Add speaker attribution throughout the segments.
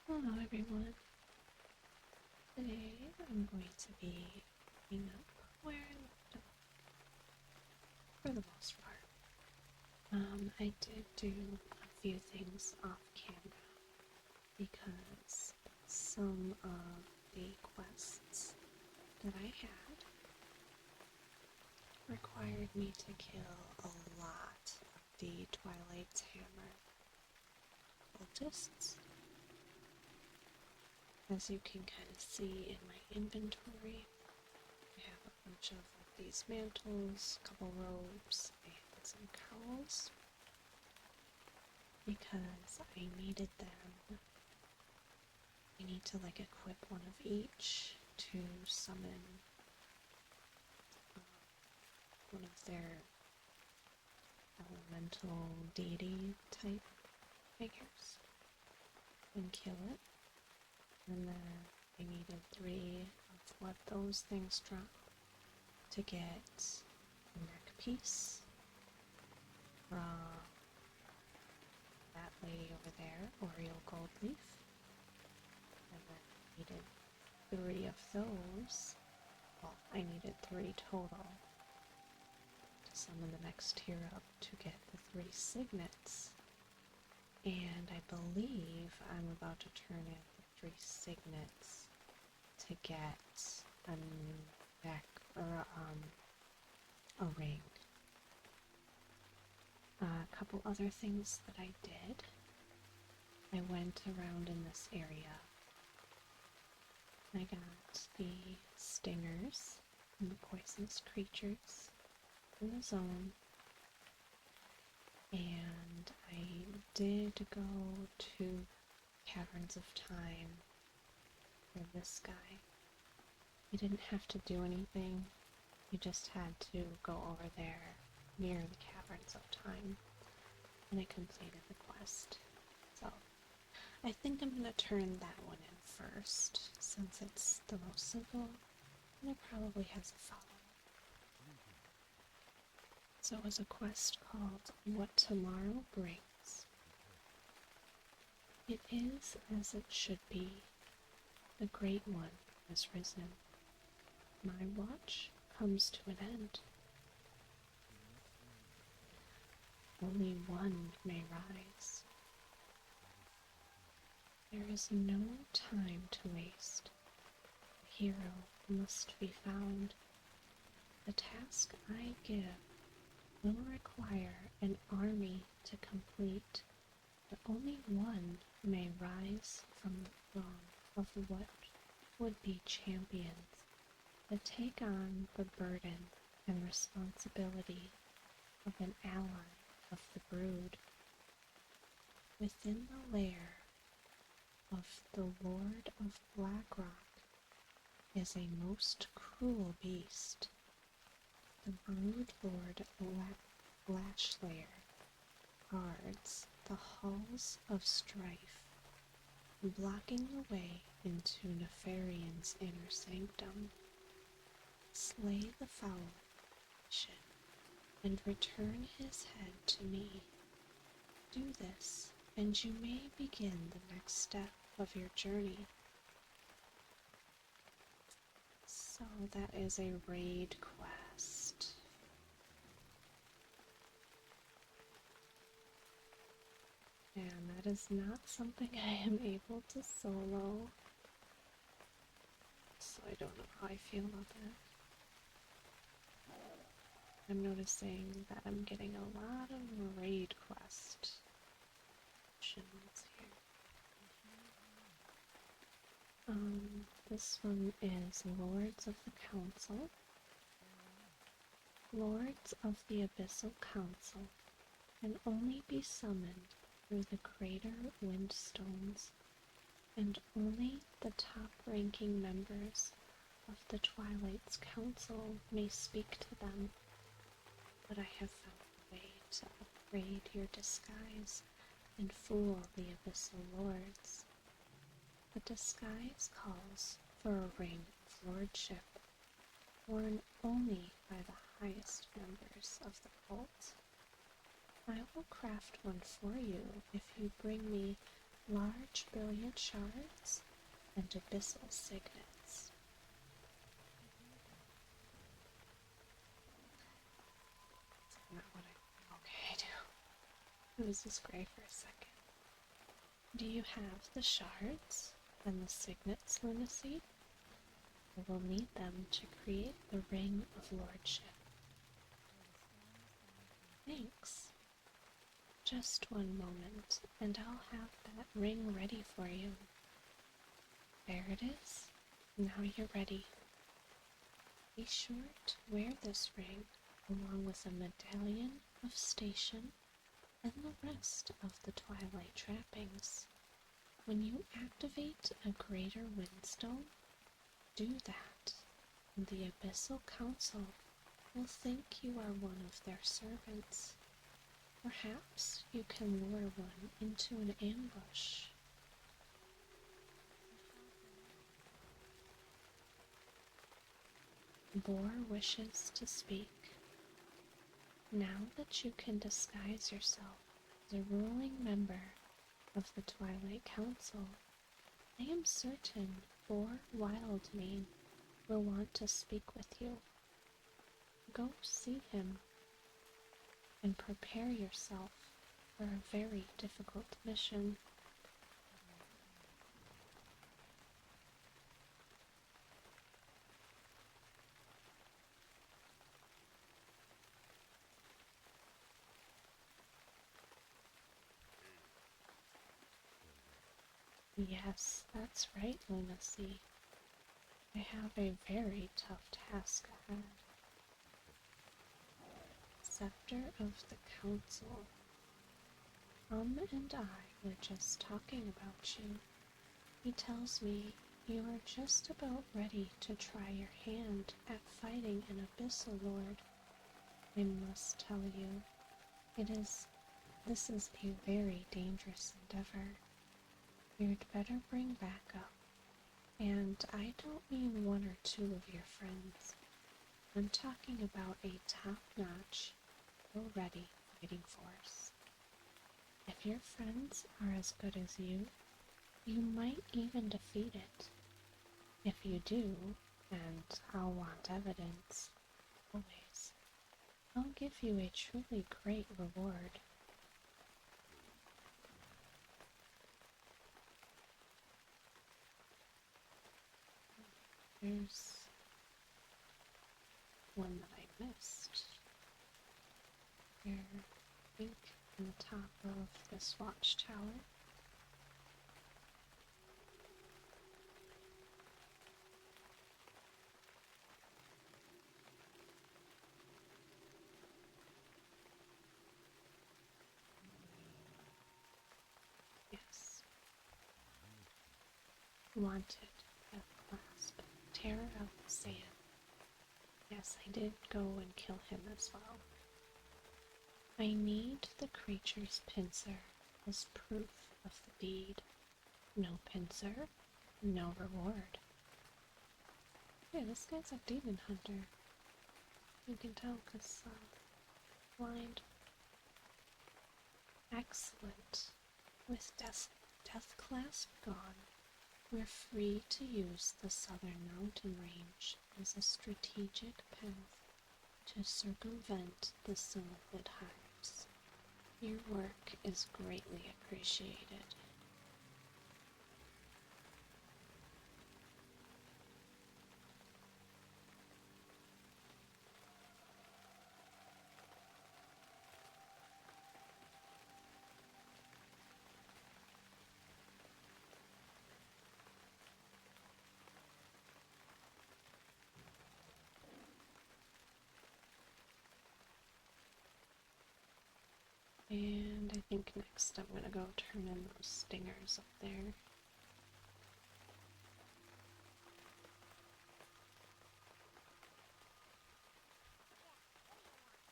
Speaker 1: Hello everyone. Today I'm going to be picking up where I left off for the most part. I did do a few things off camera because some of the quests that I had required me to kill a lot of the Twilight's Hammer cultists. As you can kind of see in my inventory, I have a bunch of these mantles, a couple robes, and some cowls because I needed them. I need to equip one of each to summon one of their elemental deity type figures and kill it. And then I needed 3 of what those things drop to get a neck piece from that lady over there, Oriole Goldleaf. And then I needed 3 of those. Well, I needed 3 total to summon the next tier up to get the 3 signets. And I believe I'm about to turn in the 3 signets to get a neck or a ring. A couple other things that I did. I went around in this area. I got the stingers and the poisonous creatures in the zone. And I did go to Caverns of Time for this guy. You didn't have to do anything. You just had to go over there near the Caverns of Time, and I completed the quest. So I think I'm going to turn that one in first, since it's the most simple, and it probably has a follow-up. So it was a quest called What Tomorrow Brings. It is as it should be. The Great One has risen. My watch comes to an end. Only one may rise. There is no time to waste. The hero must be found. The task I give will require an army to complete, but only one may rise from the throng of what would be champions that take on the burden and responsibility of an ally of the brood. Within the lair of the Lord of Blackrock is a most cruel beast. The brood Lord Lashlayer guards the halls of strife, blocking the way into Nefarian's inner sanctum. Slay the foul magician and return his head to me. Do this, and you may begin the next step of your journey. So that is a raid quest. And that is not something I am able to solo. So I don't know how I feel about that. I'm noticing that I'm getting a lot of raid quest options here. This one is Lords of the Council. Lords of the Abyssal Council can only be summoned through the Crater Windstones, and only the top-ranking members of the Twilight's Council may speak to them. But I have found a way to upgrade your disguise and fool the Abyssal Lords. The disguise calls for a ring of lordship, worn only by the highest members of the cult. I will craft one for you if you bring me large brilliant shards, and abyssal signets. That's not what I... Okay, I do. It was just gray for a second. Do you have the shards and the signets, Lunacy? I will need them to create the Ring of Lordship. Thanks. Just one moment, and I'll have that ring ready for you. There it is. Now you're ready. Be sure to wear this ring along with a medallion of station and the rest of the Twilight trappings. When you activate a greater windstone, do that, and the Abyssal Council will think you are one of their servants. Perhaps you can lure one into an ambush. Boar wishes to speak. Now that you can disguise yourself as a ruling member of the Twilight Council, I am certain Boar Wildmane will want to speak with you. Go see him and prepare yourself for a very difficult mission. Yes, that's right, Lunacy. I have a very tough task ahead. Scepter of the Council. and I were just talking about you. He tells me you are just about ready to try your hand at fighting an Abyssal Lord. I must tell you, this is a very dangerous endeavor. You'd better bring backup. And I don't mean one or two of your friends. I'm talking about a top-notch, already fighting force. If your friends are as good as you, you might even defeat it. If you do, and I'll want evidence, always, I'll give you a truly great reward. There's one that I missed. Here, I think, on the top of this watchtower. Yes. Wanted, death clasp, terror of the sand. Yes, I did go and kill him as well. I need the creature's pincer as proof of the deed. No pincer, no reward. Yeah, this guy's a demon hunter. You can tell because blind. Excellent. With death clasp gone, we're free to use the southern mountain range as a strategic path to circumvent the Silithid hives. Your work is greatly appreciated. And I think next I'm going to go turn in those stingers up there.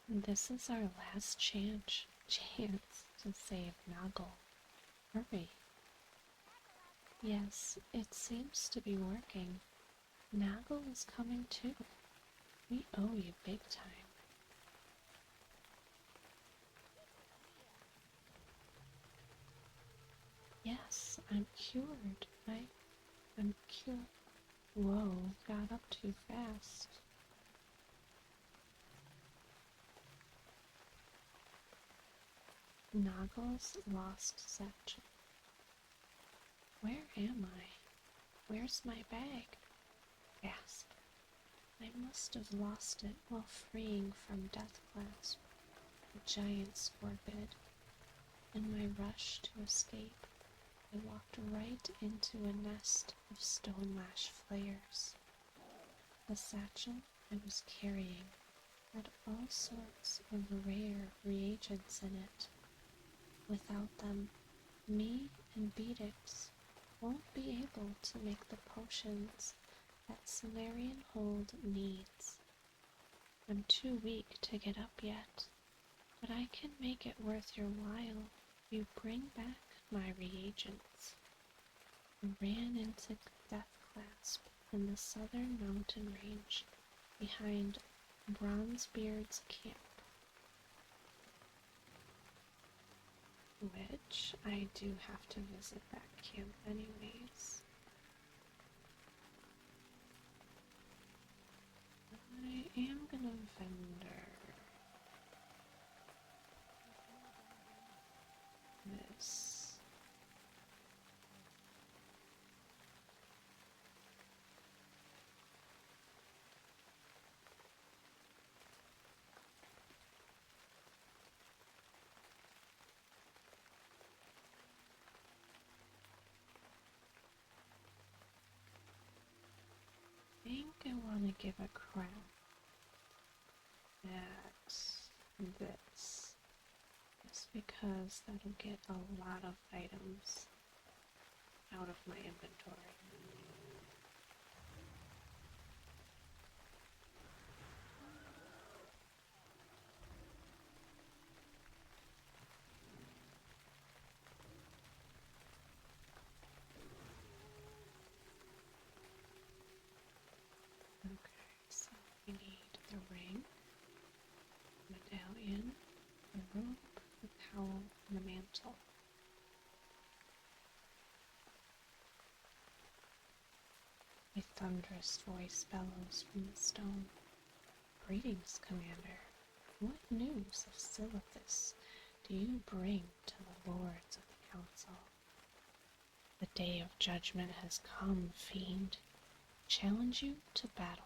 Speaker 1: And this is our last chance to save Noggle. Hurry. Yes, it seems to be working. Noggle is coming too. We owe you big time. Yes, I'm cured. I'm cured. Whoa, got up too fast. Noggles lost satchel. Where am I? Where's my bag? Gasp. I must have lost it while freeing from Death Clasp, the giant scorbid. In my rush to escape, I walked right into a nest of stonelash flayers. The satchel I was carrying had all sorts of rare reagents in it. Without them, me and Beatix won't be able to make the potions that Solarian Hold needs. I'm too weak to get up yet, but I can make it worth your while if you bring back my reagents. I ran into Death Clasp in the southern mountain range behind Bronzebeard's camp, which I do have to visit that camp anyways. I am gonna vendor this. I think I want to give a crap at this, just because that'll get a lot of items out of my inventory. Okay, so we need the ring, medallion, the rope, the towel, and the mantle. A thunderous voice bellows from the stone. Greetings, Commander. What news of Silithus do you bring to the lords of the council? The day of judgment has come, fiend. Challenge you to battle.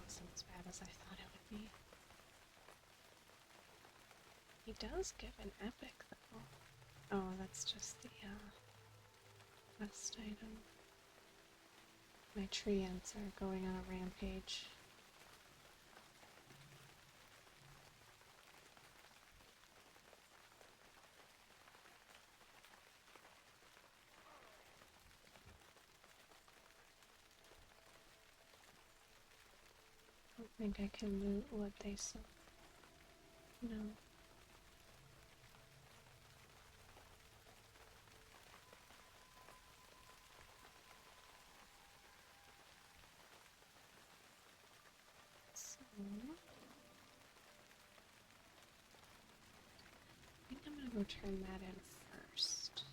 Speaker 1: Wasn't as bad as I thought it would be. He does give an epic, though. Oh, that's just the, quest item. My tree ants are going on a rampage. I don't think I can loot what they sell. No. So, I think I'm gonna go turn that in first.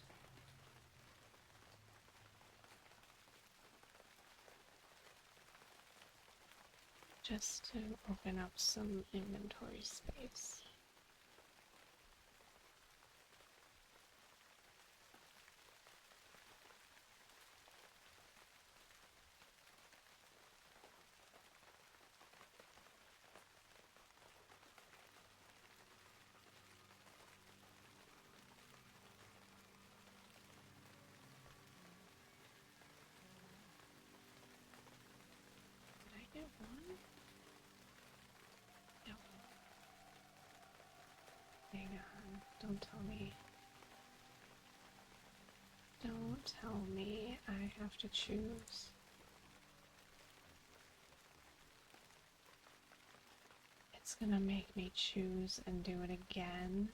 Speaker 1: Just to open up some inventory space. Did I get one? No. Hang on. Don't tell me. Don't tell me I have to choose. It's gonna make me choose and do it again.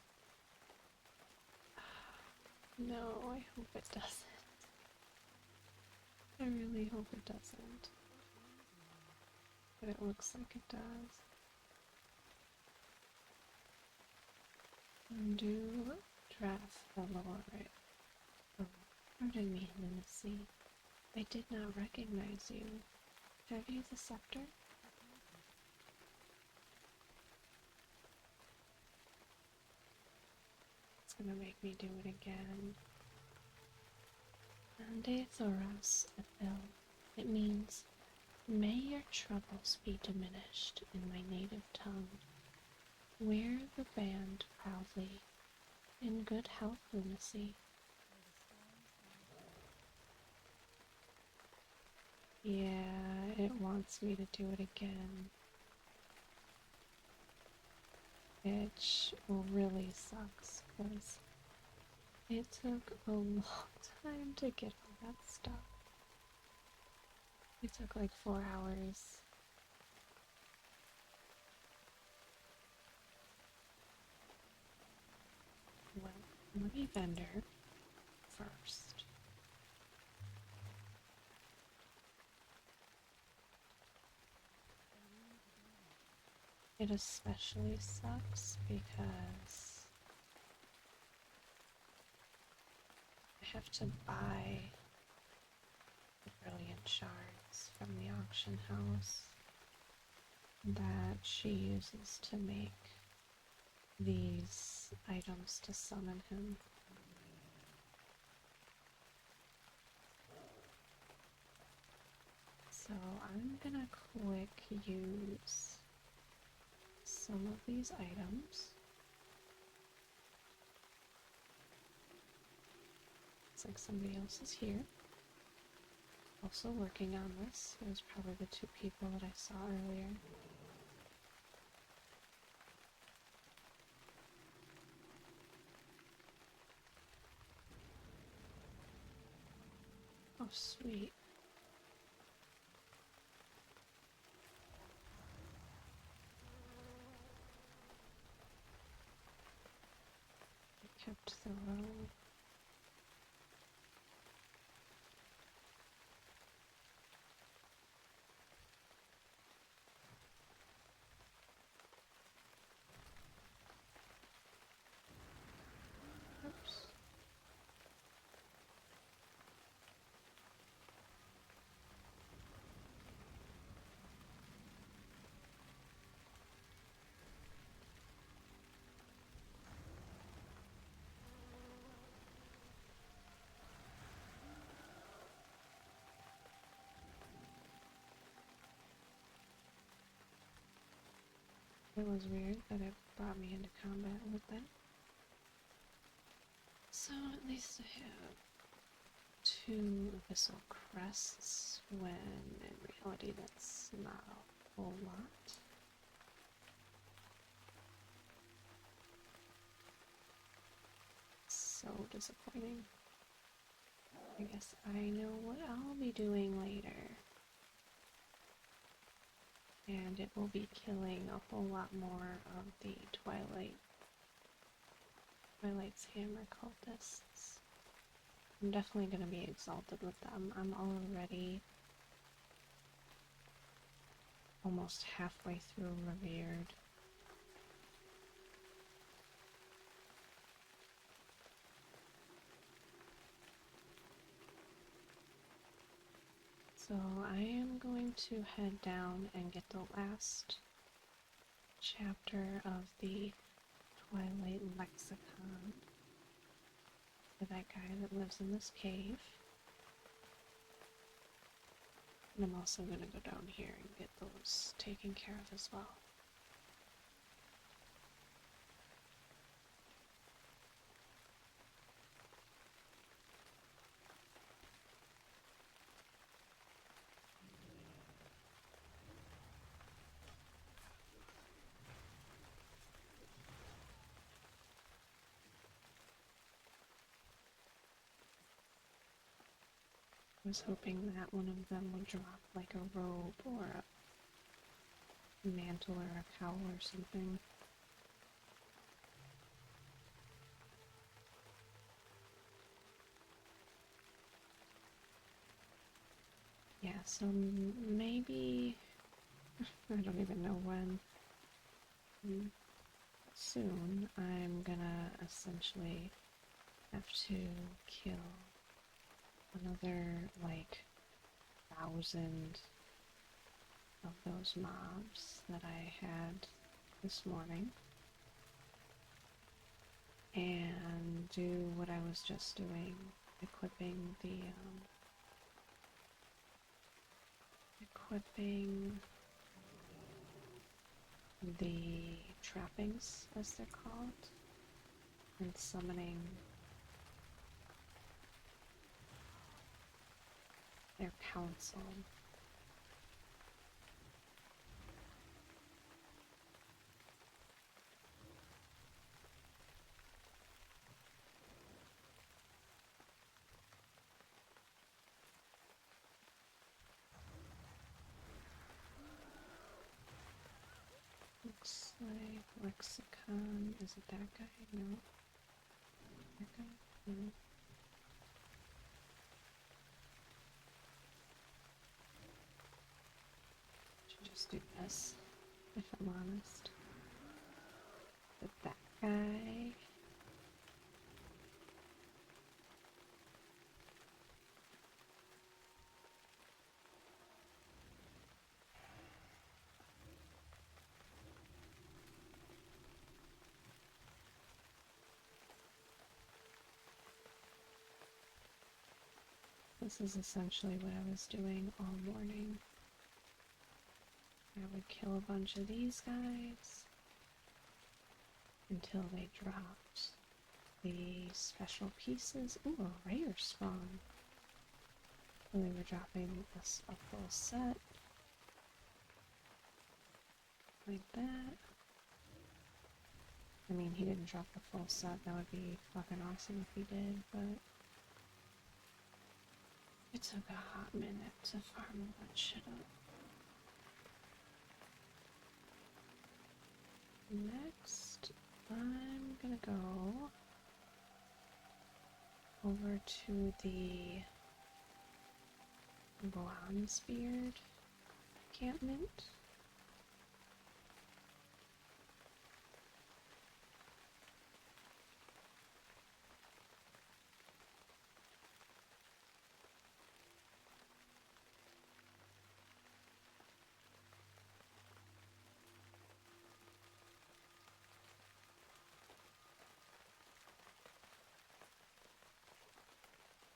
Speaker 1: No, I hope it doesn't. I really hope it doesn't. But it looks like it does. Undo draft the Lord. Oh, pardon me, lunacy. I did not recognize you. Have you the scepter? It's gonna make me do it again. Ande Thoras Ethel. It means, may your troubles be diminished in my native tongue. Wear the band proudly, in good health, lunacy. Yeah, it wants me to do it again. Which really sucks, because it took a long time to get all that stuff. It took like 4 hours. Well, let me vendor first. It especially sucks because I have to buy the brilliant shards from the auction house that she uses to make these items to summon him. So I'm gonna quick use some of these items. It's like somebody else is here, also working on this. It was probably the 2 people that I saw earlier. Oh, sweet. I kept the row. Oops. It was weird that it brought me into combat with that. So at least I have 2 abyssal crests, when in reality that's not a whole lot. So disappointing. I guess I know what I'll be doing later. And it will be killing a whole lot more of the Twilight's Hammer cultists. I'm definitely going to be exalted with them. I'm already almost halfway through Revered. So I am going to head down and get the last chapter of the Twilight Lexicon for that guy that lives in this cave. And I'm also going to go down here and get those taken care of as well. I was hoping that one of them would drop like a robe or mantle or a cowl or something. Yeah, so maybe, I don't even know when, soon I'm gonna essentially have to kill another, like, 1,000 of those mobs that I had this morning. And do what I was just doing, equipping the trappings, as they're called, and summoning their council. Looks like Lexicon. Is it that guy? No. That guy? No. Should just do this, if I'm honest. But that guy. This is essentially what I was doing all morning. I would kill a bunch of these guys until they dropped the special pieces. Ooh, a rare spawn. So they were dropping us a full set. Like that. I mean, he didn't drop the full set. That would be fucking awesome if he did, but it took a hot minute to farm all that shit up. Next, I'm gonna go over to the Bronzebeard encampment.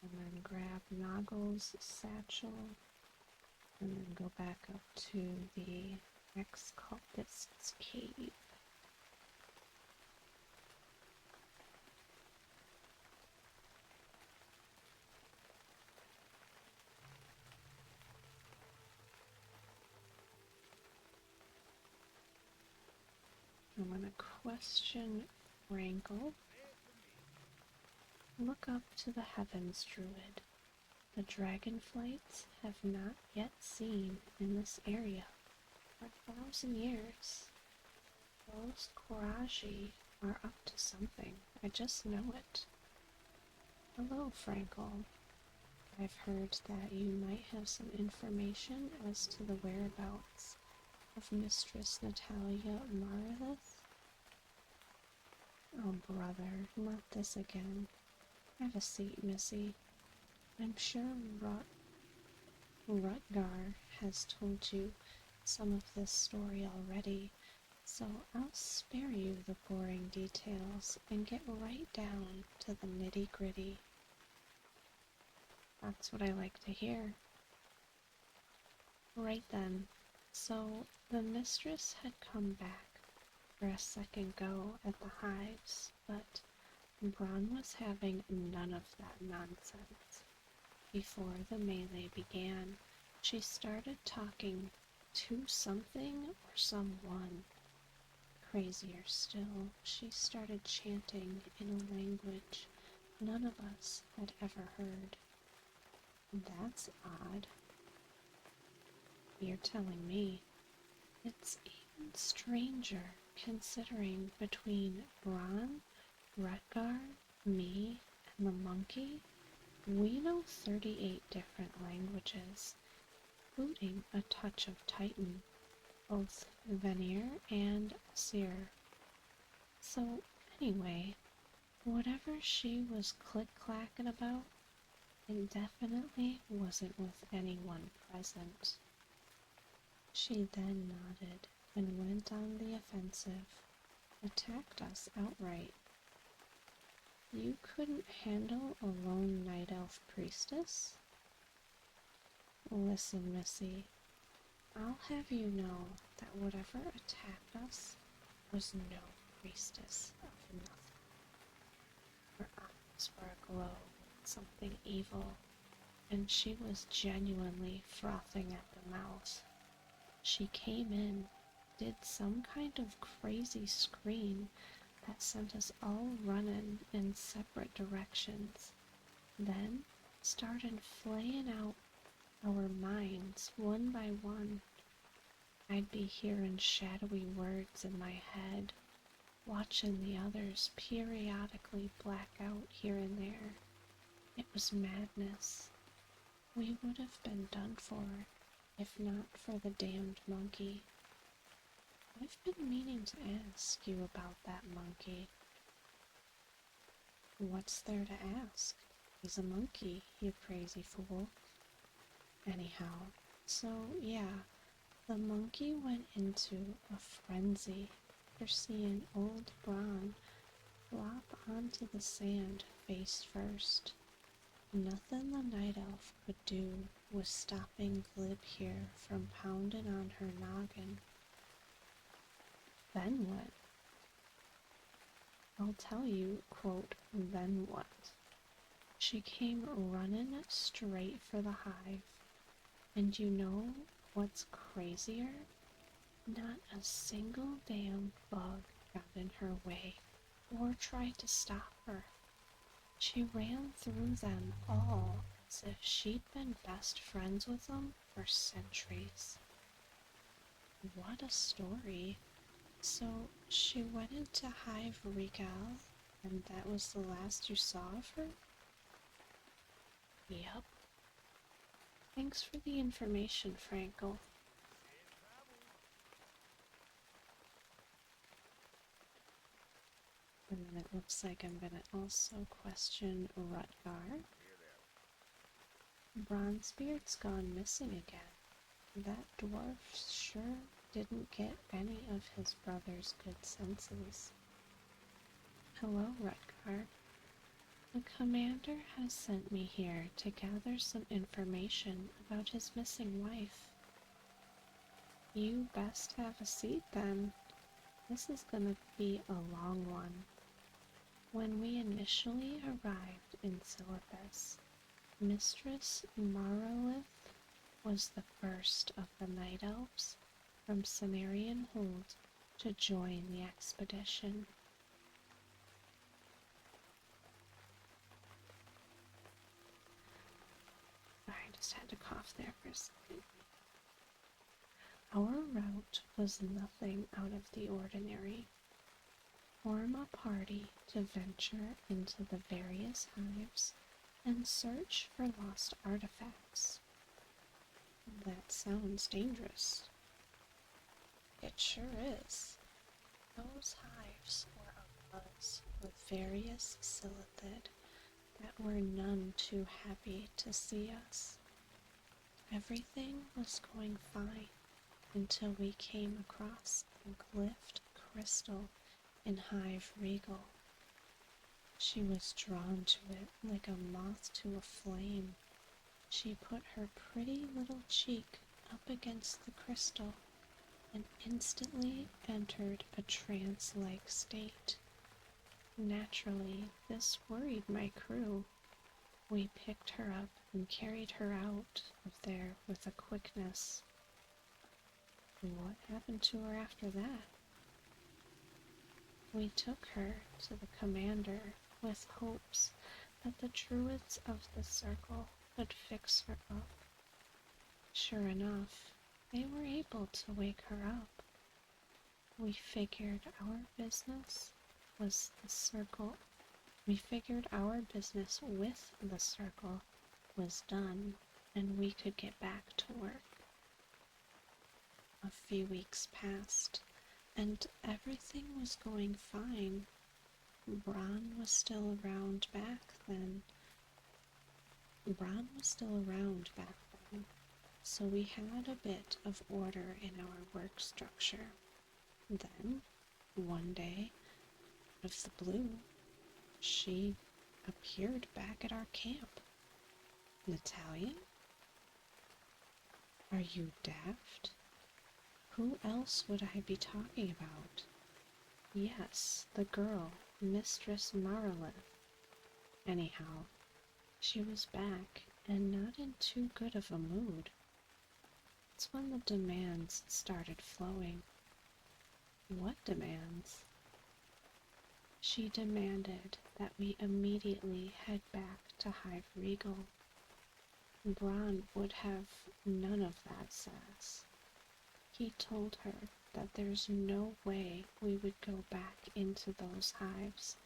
Speaker 1: And then grab Noggle's satchel, and then go back up to the ex-cultist's cave. I'm gonna question Rankle. Look up to the heavens, Druid. The dragonflights have not yet seen in this area for 1,000 years. Those Koraji are up to something. I just know it. Hello, Frankel. I've heard that you might have some information as to the whereabouts of Mistress Natalia Maritheth. Oh, brother, not this again. Have a seat, Missy. I'm sure Rutgar has told you some of this story already, so I'll spare you the boring details and get right down to the nitty-gritty. That's what I like to hear. Right then, so the mistress had come back for a second go at the hives, but Bron was having none of that nonsense. Before the melee began, she started talking to something or someone. Crazier still, she started chanting in a language none of us had ever heard. That's odd. You're telling me it's stranger considering between Bron, Retgar, me, and the monkey, we know 38 different languages, including a touch of Titan, both Vanir and Seer. So, anyway, whatever she was click-clacking about, it definitely wasn't with anyone present. She then nodded and went on the offensive, attacked us outright. You couldn't handle a lone night elf priestess? Listen, Missy, I'll have you know that whatever attacked us was no priestess of nothing. Her eyes were aglow with something evil, and she was genuinely frothing at the mouth. She came in, did some kind of crazy scream that sent us all running in separate directions, then started flaying out our minds one by one. I'd be hearing shadowy words in my head, watching the others periodically black out here and there. It was madness. We would have been done for if not for the damned monkey. I've been meaning to ask you about that monkey. What's there to ask? He's a monkey, you crazy fool. Anyhow, so yeah, the monkey went into a frenzy after seeing old Bron flop onto the sand face first. Nothing the night elf could do was stopping Glib here from pounding on her noggin. Then what? I'll tell you, quote, then what? She came running straight for the hive, and you know what's crazier? Not a single damn bug got in her way or tried to stop her. She ran through them all as if she'd been best friends with them for centuries. What a story. So she went into Hive Regal, and that was the last you saw of her? Yep. Thanks for the information, Frankel. And then it looks like I'm gonna also question Rutgar. Bronzebeard's gone missing again. That dwarf sure didn't get any of his brother's good senses. Hello, Rutgar. The commander has sent me here to gather some information about his missing wife. You best have a seat then. This is gonna be a long one. When we initially arrived in Silithus, Mistress Marolith was the first of the Night Elves from Cimmerian Hold to join the expedition. I just had to cough there for a second. Our route was nothing out of the ordinary. Form a party to venture into the various hives and search for lost artifacts. That sounds dangerous. It sure is. Those hives were abuzz with various Silithid that were none too happy to see us. Everything was going fine until we came across a glyphed crystal in Hive Regal. She was drawn to it like a moth to a flame. She put her pretty little cheek up against the crystal and instantly entered a trance-like state. Naturally, this worried my crew. We picked her up and carried her out of there with a quickness. What happened to her after that? We took her to the commander with hopes that the druids of the circle would fix her up. Sure enough, they were able to wake her up. We figured our business was the circle. We figured our business with the circle was done and we could get back to work. A few weeks passed and everything was going fine. Bron was still around back then. So we had a bit of order in our work structure. Then, one day, out of the blue, she appeared back at our camp. Natalia? Are you daft? Who else would I be talking about? Yes, the girl, Mistress Marilith. Anyhow, she was back and not in too good of a mood. It's when the demands started flowing. What demands? She demanded that we immediately head back to Hive Regal. Bron would have none of that sass. He told her that there's no way we would go back into those hives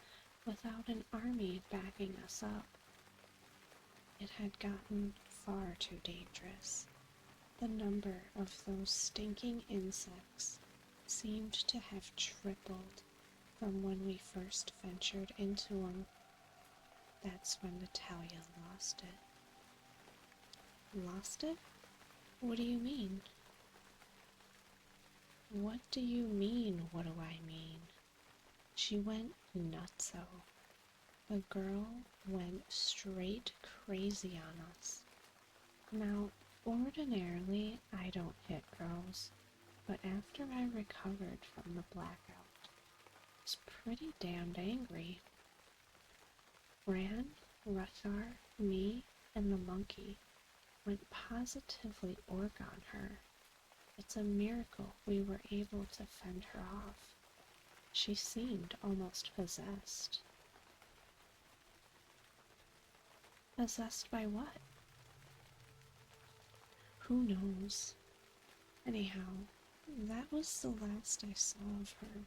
Speaker 1: without an army backing us up. It had gotten far too dangerous. The number of those stinking insects seemed to have tripled from when we first ventured into them. That's when Natalia lost it. Lost it? What do you mean? What do you mean, what do I mean? She went nutso. The girl went straight crazy on us. Now, ordinarily, I don't hit girls, but after I recovered from the blackout, I was pretty damned angry. Bran, Ruthar, me, and the monkey went positively orc on her. It's a miracle we were able to fend her off. She seemed almost possessed. Possessed by what? Who knows? Anyhow, that was the last I saw of her.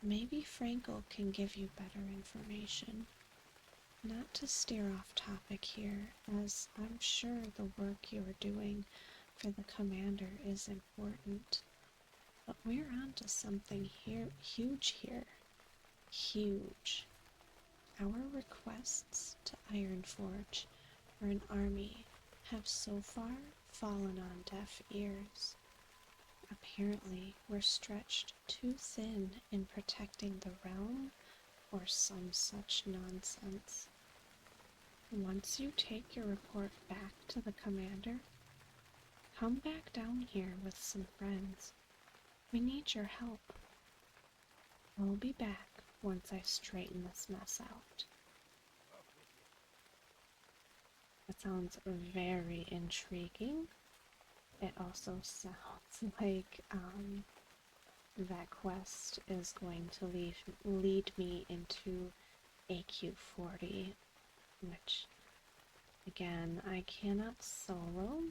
Speaker 1: Maybe Frankel can give you better information. Not to steer off topic here, as I'm sure the work you're doing for the commander is important. But we're on to something huge here. Huge. Our requests to Ironforge for an army have so far fallen on deaf ears. Apparently, we're stretched too thin in protecting the realm, or some such nonsense. Once you take your report back to the commander, come back down here with some friends. We need your help. I'll be back once I straighten this mess out. That sounds very intriguing. It also sounds like that quest is going to lead me into AQ40, which, again, I cannot solo.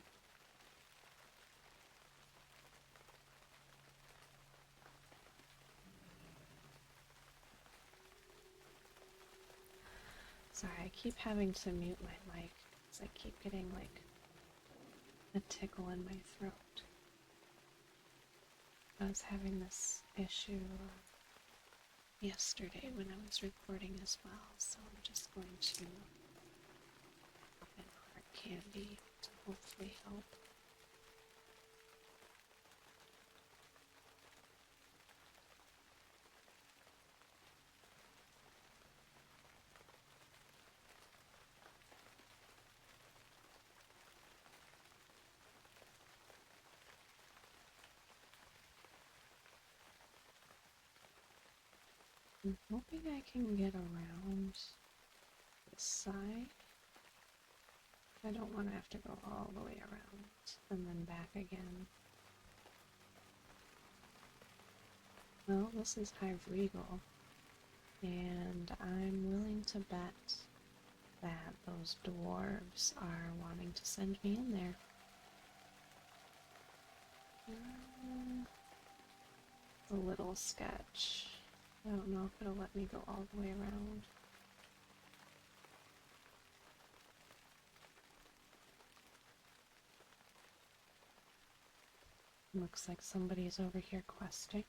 Speaker 1: Sorry, I keep having to mute my mic because I keep getting like a tickle in my throat. I was having this issue yesterday when I was recording as well, so I'm just going to pop in hard candy to hopefully help. I'm hoping I can get around this side. I don't want to have to go all the way around and then back again. Well, this is Hive Regal, and I'm willing to bet that those dwarves are wanting to send me in there. a little sketch. I don't know if it'll let me go all the way around. Looks like somebody's over here questing.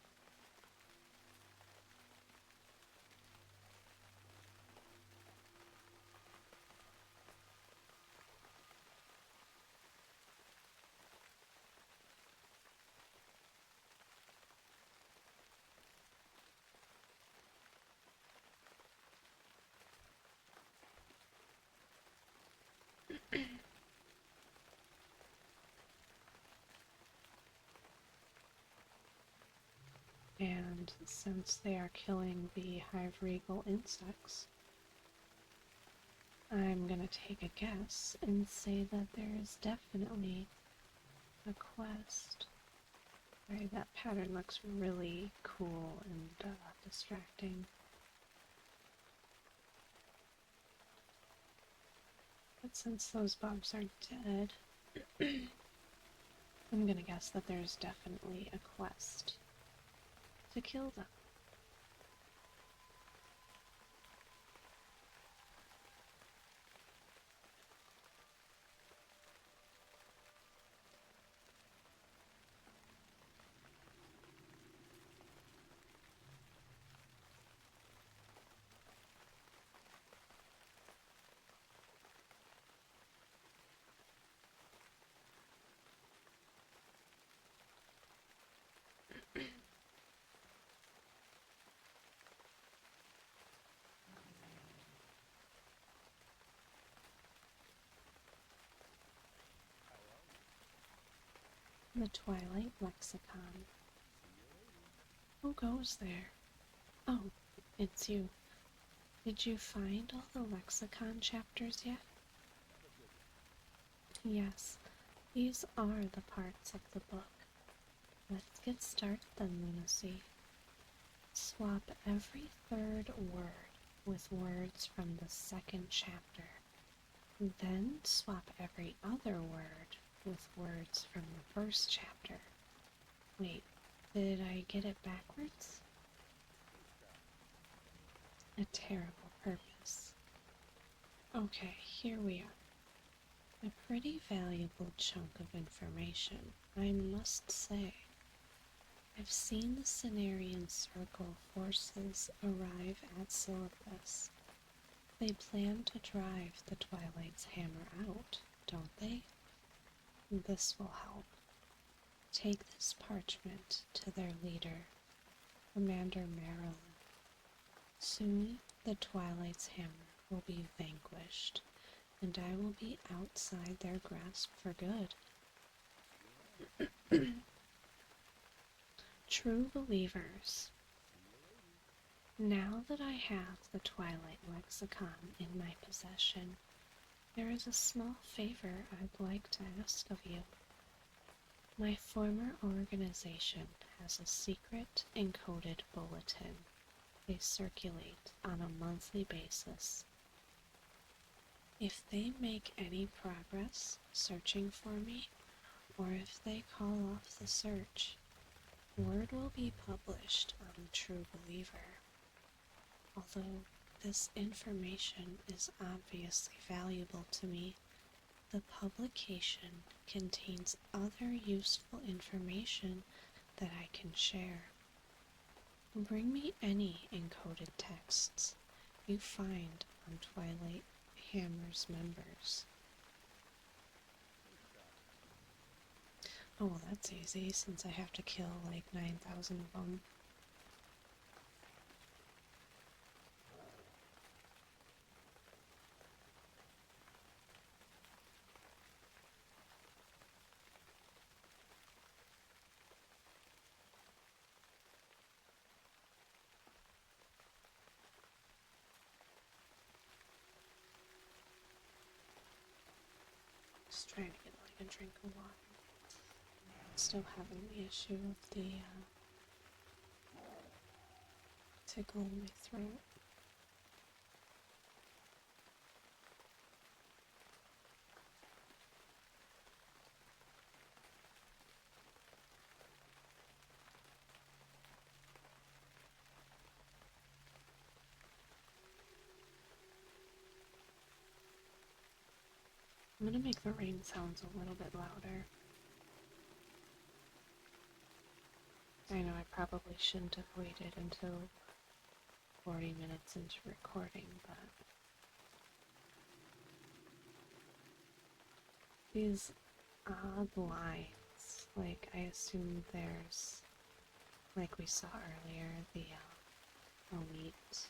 Speaker 1: And since they are killing the hive regal insects, I'm gonna take a guess and say that there is definitely a quest. Sorry, that pattern looks really cool and distracting. But since those bugs are dead, I'm gonna guess that there's definitely a quest to kill them. The Twilight Lexicon. Who goes there? Oh, it's you. Did you find all the lexicon chapters yet? Yes, these are the parts of the book. Let's get started then, Lunacy. Swap every third word with words from the second chapter. Then swap every other word with words from the first chapter. Wait, did I get it backwards? A terrible purpose. Okay, here we are. A pretty valuable chunk of information, I must say. I've seen the Cenarian Circle forces arrive at Silithus. They plan to drive the Twilight's hammer out, don't they? This will help. Take this parchment to their leader, Commander Marilyn. Soon the Twilight's hammer will be vanquished, and I will be outside their grasp for good. True believers, now that I have the Twilight Lexicon in my possession, there is a small favor I'd like to ask of you. My former organization has a secret encoded bulletin. They circulate on a monthly basis. If they make any progress searching for me, or if they call off the search, word will be published on the True Believer. Although this information is obviously valuable to me, the publication contains other useful information that I can share. Bring me any encoded texts you find on Twilight Hammer's members. Oh, well, that's easy, since I have to kill like 9,000 of them. Just trying to get like a drink of water. Still having the issue of the tickle in my throat. I'm gonna make the rain sounds a little bit louder. I know I probably shouldn't have waited until 40 minutes into recording, but these odd lines, like I assume there's, like we saw earlier, the elite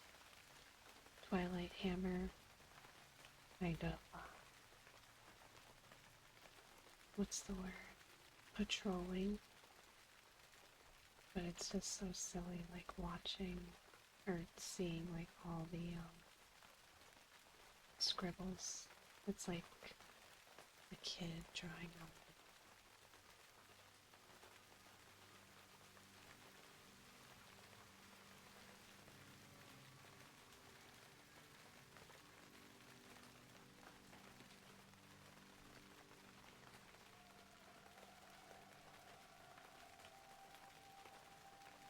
Speaker 1: Twilight Hammer kind of, what's the word? Patrolling. But it's just so silly, like watching or seeing like all the scribbles. It's like a kid drawing on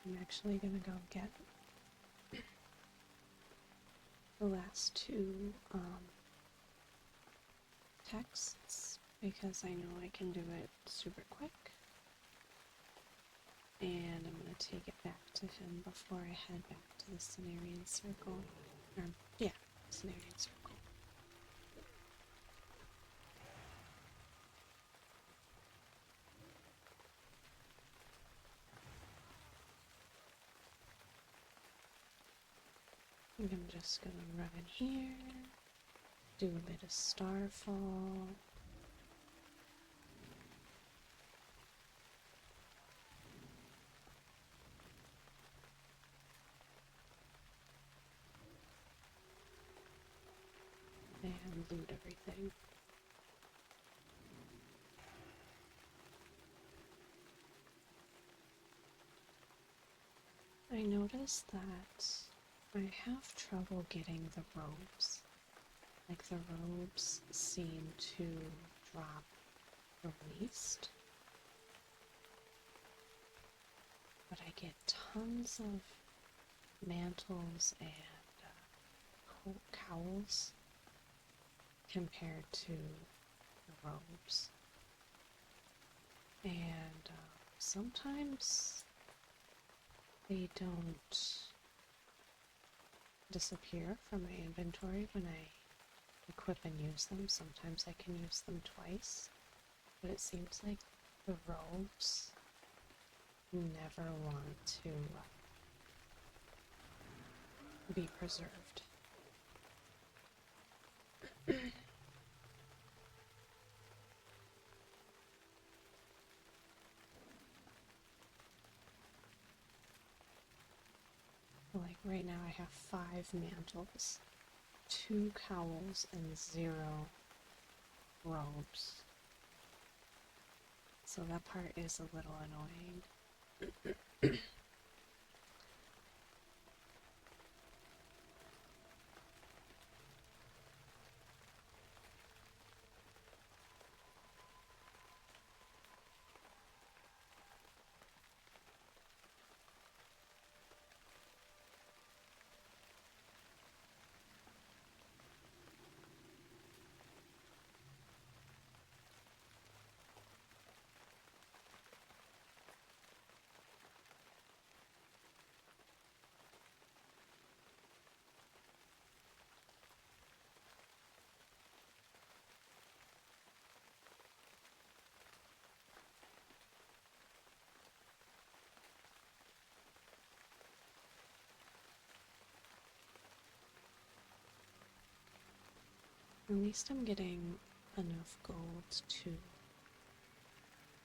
Speaker 1: I'm actually gonna go get the last two texts because I know I can do it super quick. And I'm gonna take it back to him before I head back to the Cenarian Circle. Yeah, Cenarian Circle. I'm just gonna run in here, do a bit of Starfall. And loot everything. I noticed that I have trouble getting the robes. Like the robes seem to drop the least. But I get tons of mantles and cowls compared to the robes. And sometimes they don't disappear from my inventory when I equip and use them. Sometimes I can use them twice, but it seems like the robes never want to be preserved. Like right now I have 5 mantles, 2 cowls, and 0 robes. So that part is a little annoying. At least I'm getting enough gold to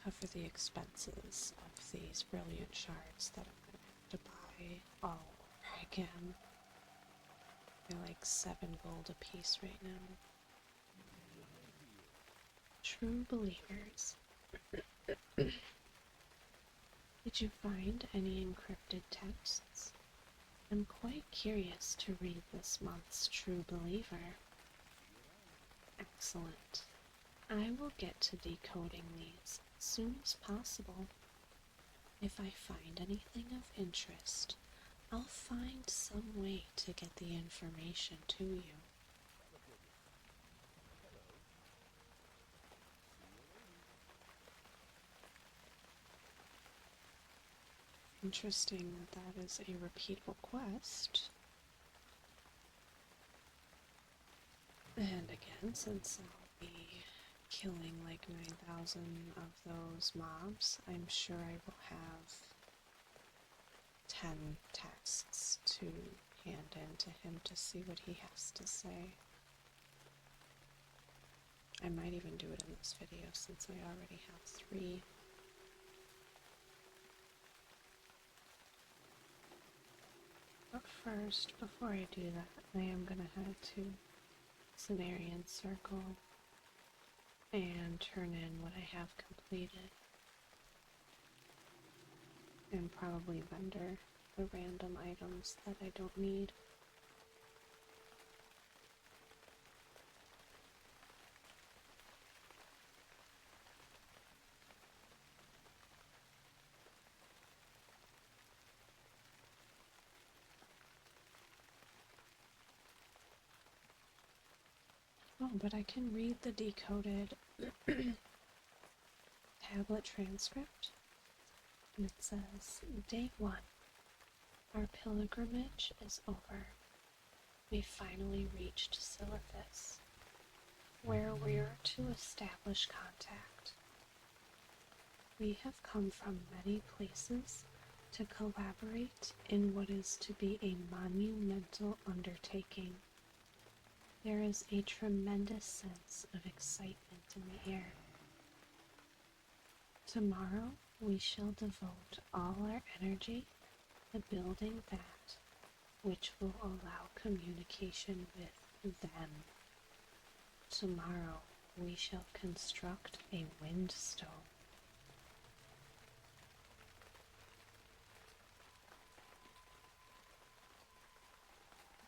Speaker 1: cover the expenses of these brilliant shards that I'm going to have to buy all over again. They're like 7 gold a piece right now. True believers. Did you find any encrypted texts? I'm quite curious to read this month's True Believer. Excellent. I will get to decoding these as soon as possible. If I find anything of interest, I'll find some way to get the information to you. Interesting that that is a repeatable quest. And again, since I'll be killing like 9,000 of those mobs, I'm sure I will have 10 texts to hand in to him to see what he has to say. I might even do it in this video since I already have 3. But first, before I do that, I am going to head to Cenarian Circle and turn in what I have completed. And probably vendor the random items that I don't need. Oh, but I can read the decoded tablet transcript. And it says, Day 1. Our pilgrimage is over. We finally reached Silithus, where we're to establish contact. We have come from many places to collaborate in what is to be a monumental undertaking. There is a tremendous sense of excitement in the air. Tomorrow we shall devote all our energy to building that which will allow communication with them. Tomorrow we shall construct a windstone.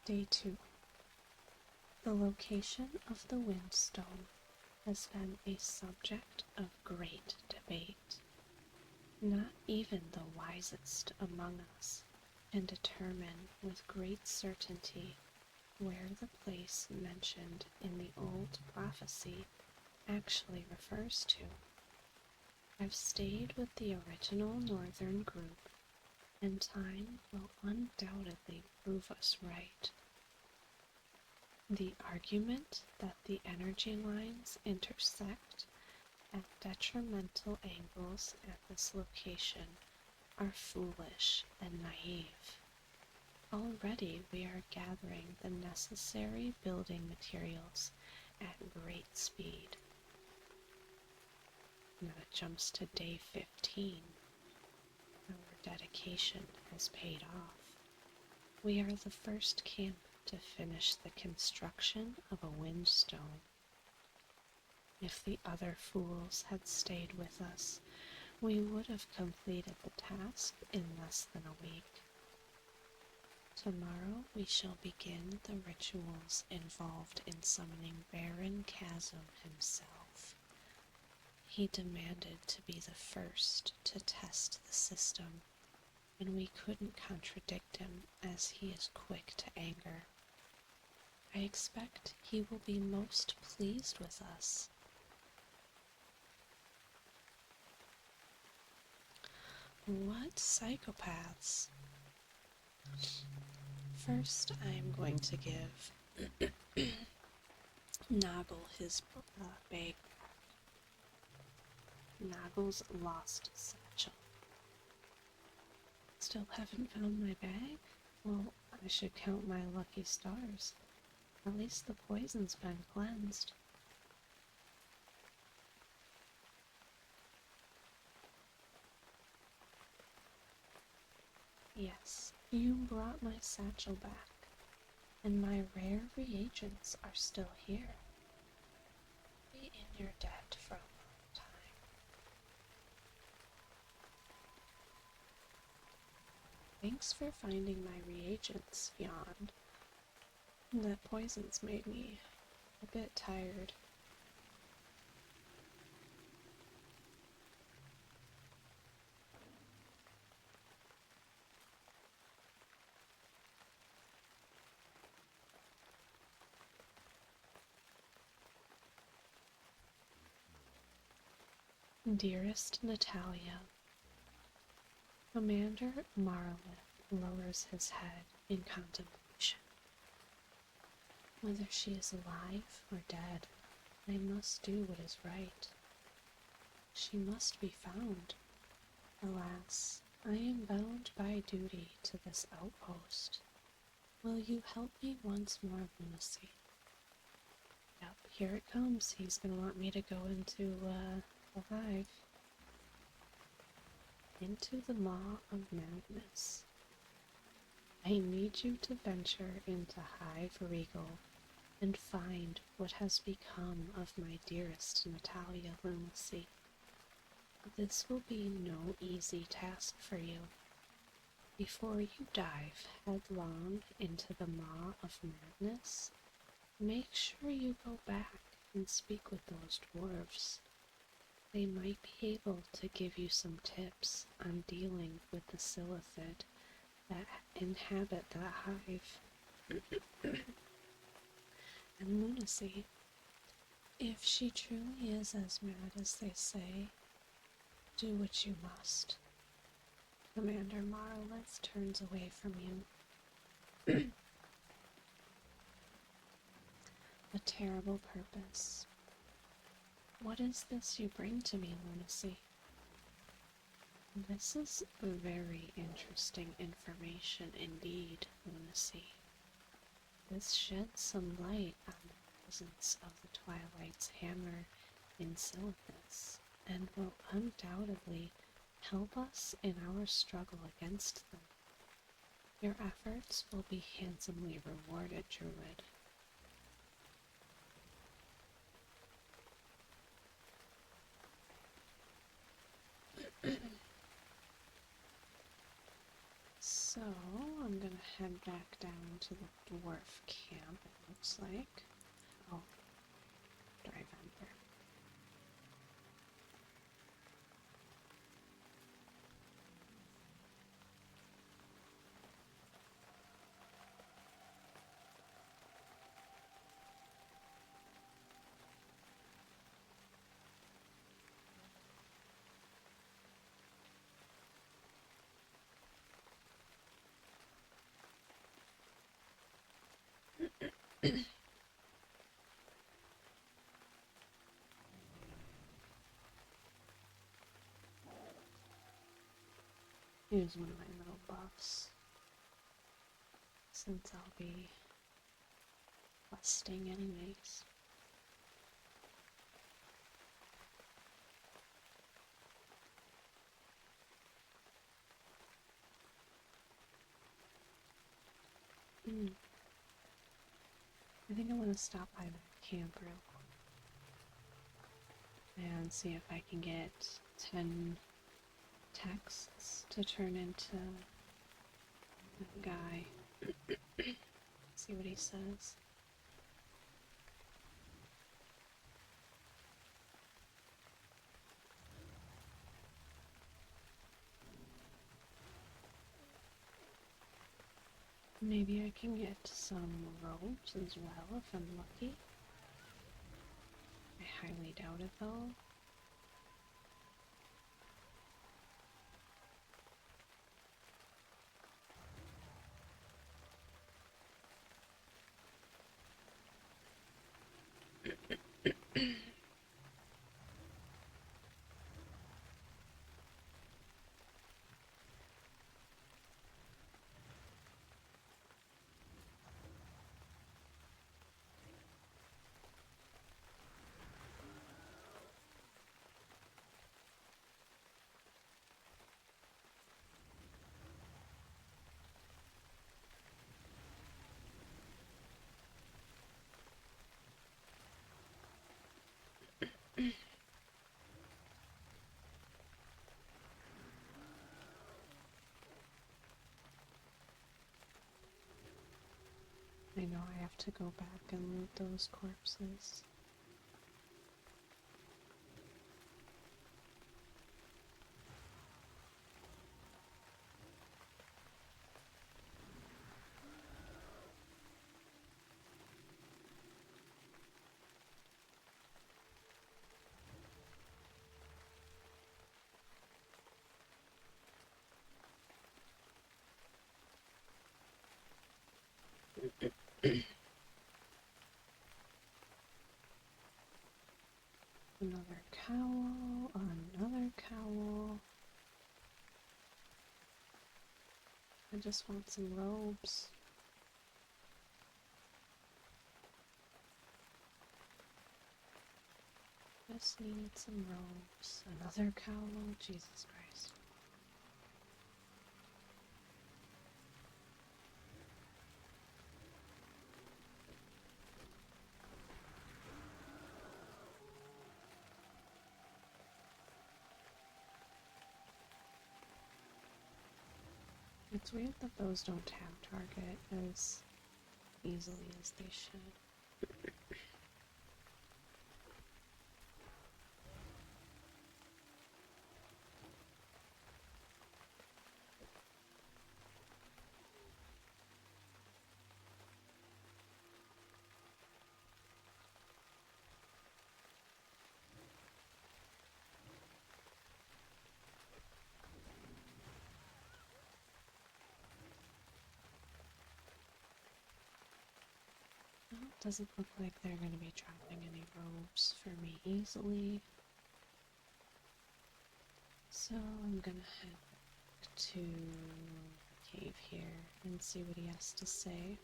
Speaker 1: Day 2. The location of the windstone has been a subject of great debate. Not even the wisest among us can determine with great certainty where the place mentioned in the old prophecy actually refers to. I've stayed with the original northern group, and time will undoubtedly prove us right. The argument that the energy lines intersect at detrimental angles at this location are foolish and naive. Already we are gathering the necessary building materials at great speed. Now it jumps to day 15. Our dedication has paid off. We are the first camp to finish the construction of a windstone. If the other fools had stayed with us, we would have completed the task in less than a week. Tomorrow we shall begin the rituals involved in summoning Baron Chasm himself. He demanded to be the first to test the system, and we couldn't contradict him as he is quick to anger. I expect he will be most pleased with us. What psychopaths? First, I'm going to give Noggle his bag. Noggle's lost satchel. Still haven't found my bag? Well, I should count my lucky stars. At least the poison's been cleansed. Yes, you brought my satchel back, and my rare reagents are still here. Be in your debt for a long time. Thanks for finding my reagents, yawned. That poison's made me a bit tired. Dearest Natalia, Commander Marlith lowers his head in contemplation. Whether she is alive or dead, I must do what is right. She must be found. Alas, I am bound by duty to this outpost. Will you help me once more, Lunacy? Yep, here it comes. He's gonna want me to go into, the hive. Into the maw of madness. I need you to venture into Hive Regal and find what has become of my dearest Natalia Lunacy. This will be no easy task for you. Before you dive headlong into the maw of madness, make sure you go back and speak with those dwarves. They might be able to give you some tips on dealing with the Silithid that inhabit that hive. And Lunacy, if she truly is as mad as they say, do what you must. Commander Marlith turns away from you. A terrible purpose. What is this you bring to me, Lunacy? This is very interesting information indeed, Lunacy. This sheds some light on the presence of the Twilight's hammer in Silithus, and will undoubtedly help us in our struggle against them. Your efforts will be handsomely rewarded, Druid. So, I'm gonna head back down to the dwarf camp, it looks like. Oh, drive ender. Here's one of my little buffs, since I'll be questing anyways. I think I want to stop by the camp real quick and see if I can get 10 texts to turn into that guy. See what he says. Maybe I can get some robes as well if I'm lucky. I highly doubt it though. I know I have to go back and loot those corpses. Another cowl, another cowl. I just want some robes. Just need some robes. Another cowl, Jesus Christ. It's weird that those don't tab target as easily as they should. Well, it doesn't look like they're going to be dropping any robes for me easily. So I'm gonna head back to the cave here and see what he has to say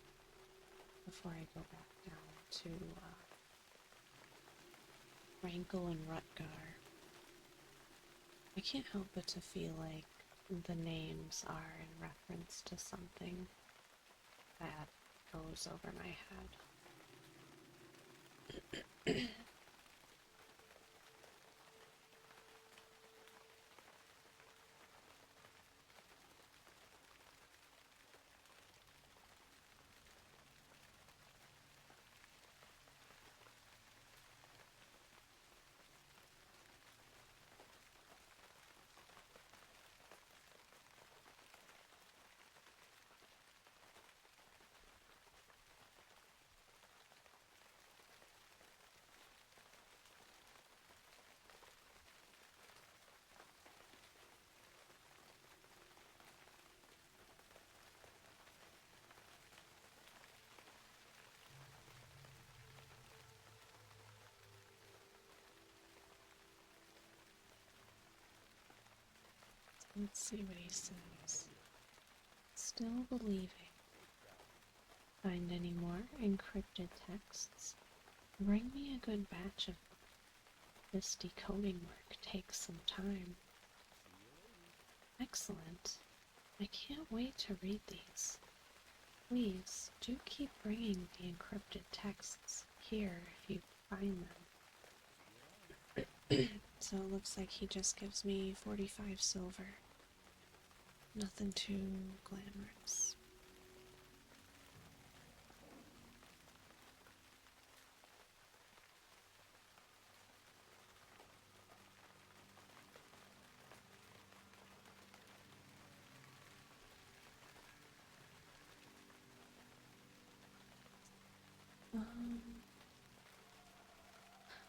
Speaker 1: before I go back down to Rankle and Rutgar. I can't help but to feel like the names are in reference to something that goes over my head. Let's see what he says. Still believing. Find any more encrypted texts? Bring me a good batch of them. This decoding work takes some time. Excellent. I can't wait to read these. Please, do keep bringing the encrypted texts here if you find them. So it looks like he just gives me 45 silver. Nothing too glamorous.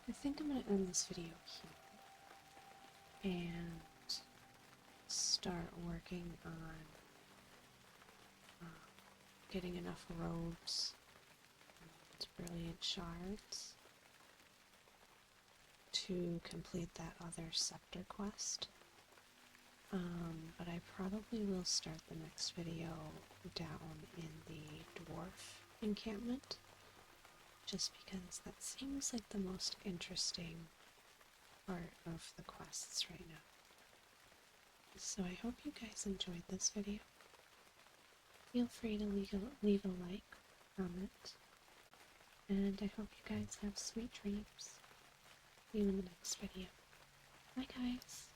Speaker 1: I think I'm going to end this video here and start working on getting enough robes and brilliant shards to complete that other scepter quest. But I probably will start the next video down in the dwarf encampment, just because that seems like the most interesting part of the quests right now. So I hope you guys enjoyed this video. Feel free to leave a like, comment, and I hope you guys have sweet dreams. See you in the next video. Bye guys!